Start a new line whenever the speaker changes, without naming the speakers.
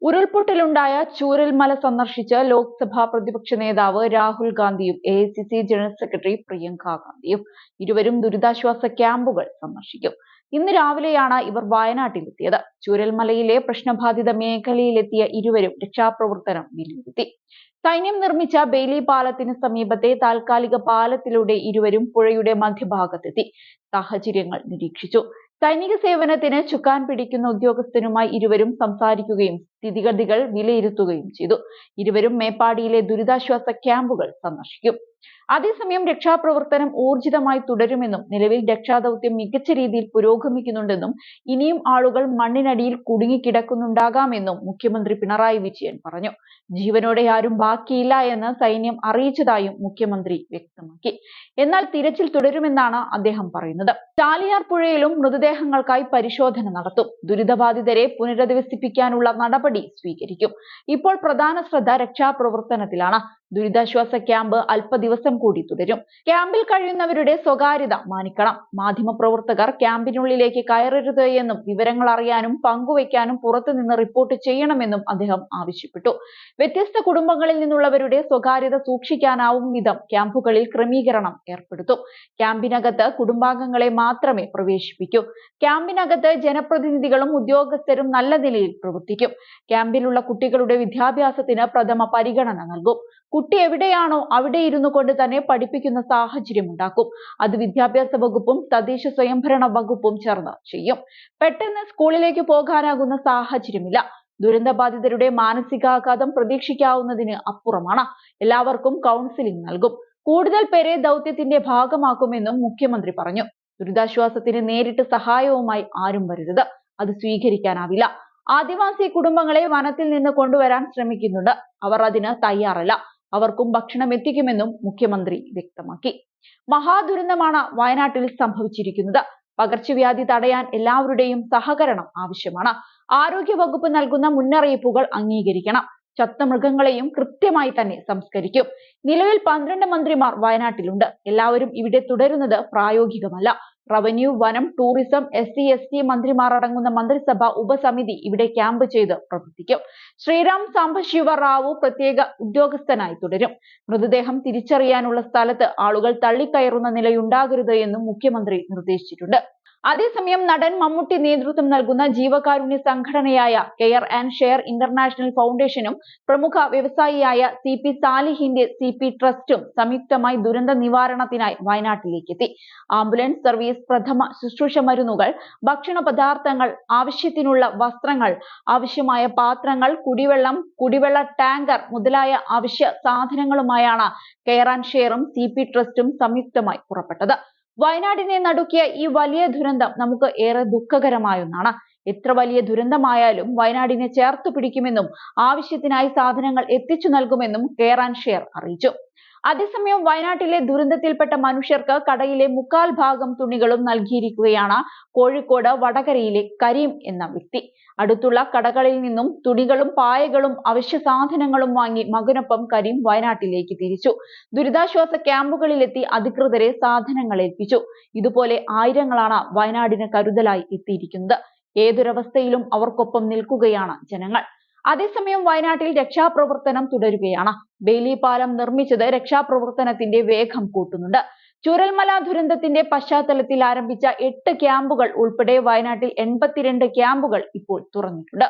ഉരുൾപൊട്ടലുണ്ടായ ചൂരൽമല സന്ദർശിച്ച് ലോക്സഭാ പ്രതിപക്ഷ നേതാവ് രാഹുൽ ഗാന്ധിയും എഐസിസി ജനറൽ സെക്രട്ടറി പ്രിയങ്ക ഗാന്ധിയും ഇരുവരും ദുരിതാശ്വാസ ക്യാമ്പുകൾ സന്ദർശിക്കും. ഇന്ന് രാവിലെയാണ് ഇവർ വയനാട്ടിലെത്തിയത്. ചൂരൽമലയിലെ പ്രശ്നബാധിത മേഖലയിലെത്തിയ ഇരുവരും രക്ഷാപ്രവർത്തനം വിലയിരുത്തി. സൈന്യം നിർമ്മിച്ച ബെയ്ലി പാലത്തിന് സമീപത്തെ താൽക്കാലിക പാലത്തിലൂടെ ഇരുവരും പുഴയുടെ മധ്യഭാഗത്തെത്തി സാഹചര്യങ്ങൾ നിരീക്ഷിച്ചു. സൈനിക സേവനത്തിന് ചുക്കാൻ പിടിക്കുന്ന ഉദ്യോഗസ്ഥരുമായി ഇരുവരും സംസാരിക്കുകയും സ്ഥിതിഗതികൾ വിലയിരുത്തുകയും ചെയ്തു. ഇരുവരും മേപ്പാടിയിലെ ദുരിതാശ്വാസ ക്യാമ്പുകൾ സന്ദർശിക്കും. അതേസമയം രക്ഷാപ്രവർത്തനം ഊർജിതമായി തുടരുമെന്നും നിലവിൽ രക്ഷാദൌത്യം മികച്ച രീതിയിൽ പുരോഗമിക്കുന്നുണ്ടെന്നും ഇനിയും ആളുകൾ മണ്ണിനടിയിൽ കുടുങ്ങിക്കിടക്കുന്നുണ്ടാകാമെന്നും മുഖ്യമന്ത്രി പിണറായി വിജയൻ പറഞ്ഞു. ജീവനോടെ ആരും ബാക്കിയില്ല എന്ന് സൈന്യം അറിയിച്ചതായും മുഖ്യമന്ത്രി വ്യക്തമാക്കി. എന്നാൽ തിരച്ചിൽ തുടരുമെന്നാണ് അദ്ദേഹം പറയുന്നത്. ചാലിയാർ പുഴയിലും മൃതദേഹങ്ങൾക്കായി പരിശോധന നടത്തും. ദുരിതബാധിതരെ പുനരധിവസിപ്പിക്കാനുള്ള നടപടി സ്വീകരിക്കും. ഇപ്പോൾ പ്രധാന ശ്രദ്ധ രക്ഷാപ്രവർത്തനത്തിലാണ്. ദുരിതാശ്വാസ ക്യാമ്പ് അല്പദിവസം കൂടി തുടരും. ക്യാമ്പിൽ കഴിയുന്നവരുടെ സ്വകാര്യത മാനിക്കണം. മാധ്യമപ്രവർത്തകർ ക്യാമ്പിനുള്ളിലേക്ക് കയറരുത് എന്നും വിവരങ്ങൾ അറിയാനും പങ്കുവയ്ക്കാനും പുറത്തുനിന്ന് റിപ്പോർട്ട് ചെയ്യണമെന്നും അദ്ദേഹം ആവശ്യപ്പെട്ടു. വ്യത്യസ്ത കുടുംബങ്ങളിൽ നിന്നുള്ളവരുടെ സ്വകാര്യത സൂക്ഷിക്കാനാവും വിധം ക്യാമ്പുകളിൽ ക്രമീകരണം ഏർപ്പെടുത്തും. ക്യാമ്പിനകത്ത് കുടുംബാംഗങ്ങളെ മാത്രമേ പ്രവേശിപ്പിക്കൂ. ക്യാമ്പിനകത്ത് ജനപ്രതിനിധികളും ഉദ്യോഗസ്ഥരും നല്ല നിലയിൽ പ്രവർത്തിക്കും. ക്യാമ്പിലുള്ള കുട്ടികളുടെ വിദ്യാഭ്യാസത്തിന് പ്രഥമ പരിഗണന നൽകും. കുട്ടി എവിടെയാണോ അവിടെ ഇരുന്നു കൊണ്ട് തന്നെ പഠിപ്പിക്കുന്ന സാഹചര്യം ഉണ്ടാക്കും. അത് വിദ്യാഭ്യാസ വകുപ്പും തദ്ദേശ സ്വയംഭരണ വകുപ്പും ചേർന്ന് ചെയ്യും. പെട്ടെന്ന് സ്കൂളിലേക്ക് പോകാനാകുന്ന സാഹചര്യമില്ല. ദുരന്തബാധിതരുടെ മാനസികാഘാതം പ്രതീക്ഷിക്കാവുന്നതിന് അപ്പുറമാണ്. എല്ലാവർക്കും കൗൺസിലിംഗ് നൽകും. കൂടുതൽ പേരെ ദൗത്യത്തിന്റെ ഭാഗമാക്കുമെന്നും മുഖ്യമന്ത്രി പറഞ്ഞു. ദുരിതാശ്വാസത്തിന് നേരിട്ട് സഹായവുമായി ആരും വരരുത്. അത് സ്വീകരിക്കാനാവില്ല. ആദിവാസി കുടുംബങ്ങളെ വനത്തിൽ നിന്ന് കൊണ്ടുവരാൻ ശ്രമിക്കുന്നുണ്ട്. അവർ അതിന് തയ്യാറല്ല. അവർക്കും ഭക്ഷണം എത്തിക്കുമെന്നും മുഖ്യമന്ത്രി വ്യക്തമാക്കി. മഹാദുരന്തമാണ് വയനാട്ടിൽ സംഭവിച്ചിരിക്കുന്നത്. പകർച്ചവ്യാധി തടയാൻ എല്ലാവരുടെയും സഹകരണം ആവശ്യമാണ്. ആരോഗ്യ വകുപ്പ് നൽകുന്ന മുന്നറിയിപ്പുകൾ അംഗീകരിക്കണം. ചത്ത മൃഗങ്ങളെയും കൃത്യമായി തന്നെ സംസ്കരിക്കും. നിലവിൽ 12 മന്ത്രിമാർ വയനാട്ടിലുണ്ട്. എല്ലാവരും ഇവിടെ തുടരുന്നത് പ്രായോഗികമല്ല. റവന്യൂ, വനം, ടൂറിസം, SC/ST മന്ത്രിമാർ അടങ്ങുന്ന മന്ത്രിസഭ ഉപസമിതി ഇവിടെ ക്യാമ്പ് ചെയ്ത് പ്രവർത്തിക്കും. ശ്രീറാം സാംബശിവ റാവു പ്രത്യേക ഉദ്യോഗസ്ഥനായി തുടരും. മൃതദേഹം തിരിച്ചറിയാനുള്ള സ്ഥലത്ത് ആളുകൾ തള്ളിക്കയറുന്ന നിലയുണ്ടാകരുത് എന്നും മുഖ്യമന്ത്രി നിർദ്ദേശിച്ചിട്ടുണ്ട്. അതേസമയം നടൻ മമ്മൂട്ടി നേതൃത്വം നൽകുന്ന ജീവകാരുണ്യ സംഘടനയായ കെയർ ആൻഡ് ഷെയർ ഇന്റർനാഷണൽ ഫൗണ്ടേഷനും പ്രമുഖ വ്യവസായിയായ CP സാലിഹിന്റെ CP ട്രസ്റ്റും സംയുക്തമായി ദുരന്ത നിവാരണത്തിനായി വയനാട്ടിലേക്കെത്തി. ആംബുലൻസ് സർവീസ്, പ്രഥമ ശുശ്രൂഷ മരുന്നുകൾ, ഭക്ഷണ പദാർത്ഥങ്ങൾ, ആവശ്യത്തിനുള്ള വസ്ത്രങ്ങൾ, ആവശ്യമായ പാത്രങ്ങൾ, കുടിവെള്ള ടാങ്കർ മുതലായ അവശ്യ സാധനങ്ങളുമായാണ് കെയർ ആൻഡ് ഷെയറും CP ട്രസ്റ്റും സംയുക്തമായി പുറപ്പെട്ടത്. വയനാടിനെ നടുക്കിയ ഈ വലിയ ദുരന്തം നമുക്ക് ഏറെ ദുഃഖകരമായ ഒന്നാണ്. എത്ര വലിയ ദുരന്തമായാലും വയനാടിനെ ചേർത്ത് പിടിക്കുമെന്നും ആവശ്യത്തിനായി സാധനങ്ങൾ എത്തിച്ചു നൽകുമെന്നും കെയർ ആൻഡ് ഷെയർ അറിയിച്ചു. അതേസമയം വയനാട്ടിലെ ദുരന്തത്തിൽപ്പെട്ട മനുഷ്യർക്ക് കടയിലെ 1/4 ഭാഗം തുണികളും നൽകിയിരിക്കുകയാണ് കോഴിക്കോട് വടകരയിലെ കരീം എന്ന വ്യക്തി. അടുത്തുള്ള കടകളിൽ നിന്നും തുണികളും പായകളും അവശ്യ സാധനങ്ങളും വാങ്ങി മകനൊപ്പം കരീം വയനാട്ടിലേക്ക് തിരിച്ചു. ദുരിതാശ്വാസ ക്യാമ്പുകളിലെത്തി അധികൃതരെ സാധനങ്ങൾ ഏൽപ്പിച്ചു. ഇതുപോലെ ആയിരങ്ങളാണ് വയനാടിന് കരുതലായി എത്തിയിരിക്കുന്നത്. ഏതൊരവസ്ഥയിലും അവർക്കൊപ്പം നിൽക്കുകയാണ് ജനങ്ങൾ. അതേസമയം വയനാട്ടിൽ രക്ഷാപ്രവർത്തനം തുടരുകയാണ്. ബെയ്ലി പാലം നിർമ്മിച്ചത് രക്ഷാപ്രവർത്തനത്തിന്റെ വേഗം കൂട്ടുന്നുണ്ട്. ചൂരൽമല ദുരന്തത്തിന്റെ പശ്ചാത്തലത്തിൽ ആരംഭിച്ച 8 ക്യാമ്പുകൾ ഉൾപ്പെടെ വയനാട്ടിൽ 82 ക്യാമ്പുകൾ ഇപ്പോൾ തുറന്നിട്ടുണ്ട്.